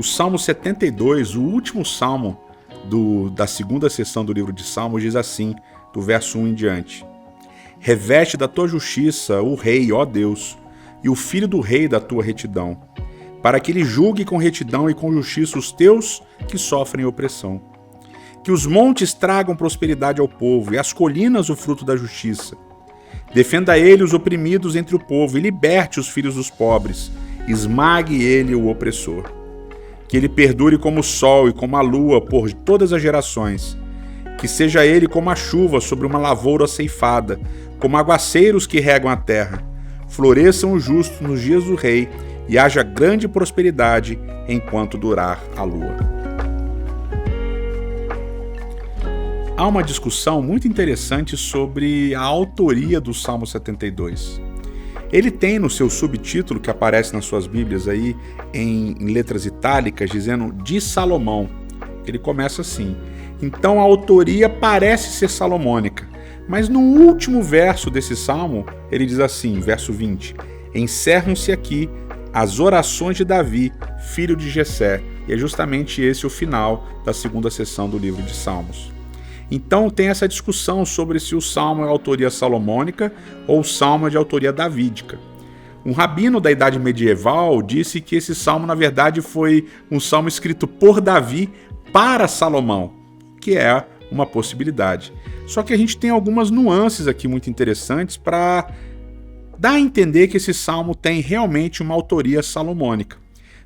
O Salmo 72, o último salmo da segunda sessão do livro de Salmos, diz assim, do verso 1 em diante: Reveste da tua justiça o rei, ó Deus, e o filho do rei da tua retidão, para que ele julgue com retidão e com justiça os teus que sofrem opressão. Que os montes tragam prosperidade ao povo, e as colinas o fruto da justiça. Defenda ele os oprimidos entre o povo, e liberte os filhos dos pobres, esmague ele o opressor. Que ele perdure como o sol e como a lua por todas as gerações. Que seja ele como a chuva sobre uma lavoura ceifada, como aguaceiros que regam a terra. Floresçam os justos nos dias do rei, e haja grande prosperidade enquanto durar a lua. Há uma discussão muito interessante sobre a autoria do Salmo 72. Ele tem no seu subtítulo, que aparece nas suas Bíblias aí em letras itálicas, dizendo de Salomão. Ele começa assim: então a autoria parece ser salomônica, mas no último verso desse salmo, ele diz assim, verso 20: encerram-se aqui as orações de Davi, filho de Jessé. E é justamente esse o final da segunda sessão do livro de Salmos. Então tem essa discussão sobre se o salmo é autoria salomônica ou o salmo é de autoria davídica. Um rabino da Idade Medieval disse que esse salmo, na verdade, foi um salmo escrito por Davi para Salomão, que é uma possibilidade. Só que a gente tem algumas nuances aqui muito interessantes para dar a entender que esse salmo tem realmente uma autoria salomônica.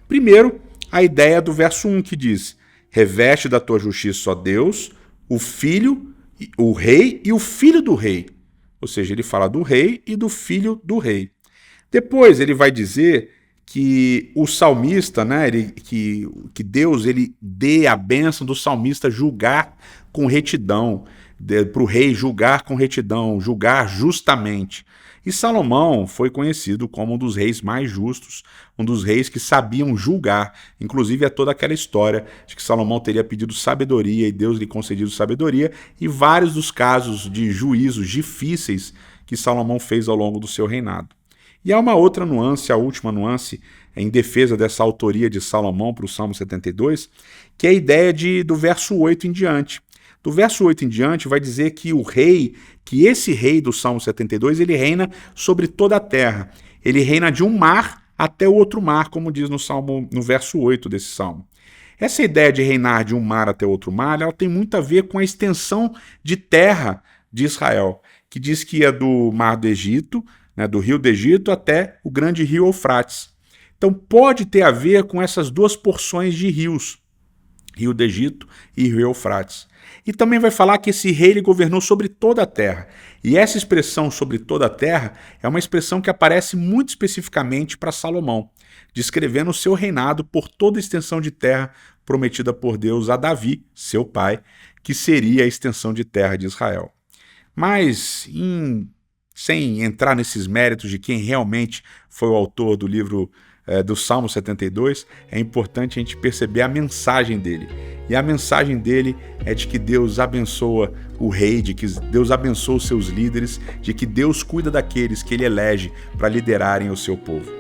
Primeiro, a ideia do verso 1 que diz: reveste da tua justiça, ó Deus, o filho, o rei e o filho do rei. Ou seja, ele fala do rei e do filho do rei. Depois ele vai dizer que o salmista, que Deus ele dê a bênção do salmista julgar com retidão, para o rei julgar com retidão, julgar justamente. E Salomão foi conhecido como um dos reis mais justos, um dos reis que sabiam julgar. Inclusive, é toda aquela história de que Salomão teria pedido sabedoria e Deus lhe concedido sabedoria, e vários dos casos de juízos difíceis que Salomão fez ao longo do seu reinado. E há uma outra nuance, a última nuance, em defesa dessa autoria de Salomão para o Salmo 72, que é a ideia do verso 8 em diante. Do verso 8 em diante vai dizer que que esse rei do Salmo 72, ele reina sobre toda a terra. Ele reina de um mar até o outro mar, como diz no verso 8 desse salmo. Essa ideia de reinar de um mar até outro mar, ela tem muito a ver com a extensão de terra de Israel, que diz que é do mar do Egito, do rio do Egito até o grande rio Eufrates. Então pode ter a ver com essas duas porções de rios, rio do Egito e rio Eufrates. E também vai falar que esse rei ele governou sobre toda a terra. E essa expressão sobre toda a terra é uma expressão que aparece muito especificamente para Salomão, descrevendo o seu reinado por toda a extensão de terra prometida por Deus a Davi, seu pai, que seria a extensão de terra de Israel. Mas, sem entrar nesses méritos de quem realmente foi o autor do livro do Salmo 72, é importante a gente perceber a mensagem dele. E a mensagem dele é de que Deus abençoa o rei, de que Deus abençoa os seus líderes, de que Deus cuida daqueles que ele elege para liderarem o seu povo.